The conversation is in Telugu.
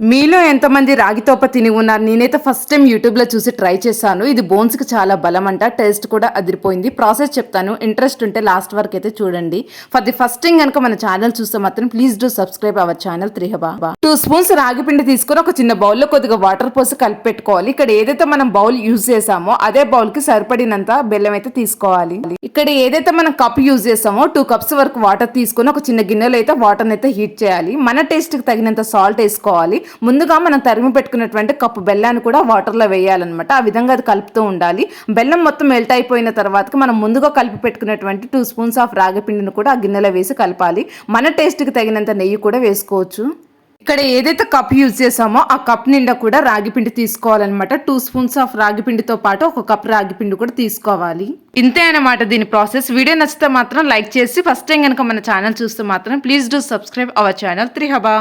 మీలో ఎంతమంది రాగి తోప తిని ఉన్నారు? నేనైతే ఫస్ట్ టైం యూట్యూబ్లో చూసి ట్రై చేశాను. ఇది బోన్స్కి చాలా బలం అంట. టేస్ట్ కూడా అదిరిపోయింది. ప్రాసెస్ చెప్తాను, ఇంట్రెస్ట్ ఉంటే లాస్ట్ వరకు అయితే చూడండి. ఫర్ ది ఫస్ట్ టైం కనుక మన ఛానల్ చూస్తే మాత్రం please do subscribe our channel త్రిహబా. 2 స్పూన్స్ రాగి పిండి తీసుకొని ఒక చిన్న బౌల్లో కొద్దిగా వాటర్ పోసి కలిపి పెట్టుకోవాలి. ఇక్కడ ఏదైతే మనం బౌల్ యూజ్ చేసామో అదే బౌల్ కి సరిపడినంత బెల్లం అయితే తీసుకోవాలి. ఇక్కడ ఏదైతే మనం కప్ యూజ్ చేసామో 2 కప్స్ వరకు వాటర్ తీసుకొని ఒక చిన్న గిన్నెలో అయితే వాటర్ అయితే హీట్ చేయాలి. మన టేస్ట్ కి తగినంత సాల్ట్ వేసుకోవాలి. ముందుగా మనం తరిమి పెట్టుకున్నటువంటి కప్పు బెల్లాన్ని కూడా వాటర్లో వేయాలన్నమాట. ఆ విధంగా అది కలుపుతూ ఉండాలి. బెల్లం మొత్తం మెల్ట్ అయిపోయిన తర్వాతకి మనం ముందుగా కలిపి పెట్టుకున్నటువంటి 2 స్పూన్స్ ఆఫ్ రాగి పిండిని కూడా ఆ గిన్నెలో వేసి కలపాలి. మన టేస్ట్కి తగినంత నెయ్యి కూడా వేసుకోవచ్చు. ఇక్కడ ఏదైతే కప్ యూజ్ చేసామో ఆ కప్ నిండా కూడా రాగి పిండి తీసుకోవాలన్నమాట. 2 స్పూన్స్ ఆఫ్ రాగి పిండితో పాటు ఒక కప్ రాగి పిండి కూడా తీసుకోవాలి. ఇంతే అన్నమాట దీని ప్రాసెస్. వీడియో నచ్చితే మాత్రం లైక్ చేసి ఫస్ట్ టైం కనుక మన ఛానల్ చూస్తే మాత్రం please do subscribe our channel త్రిహబా.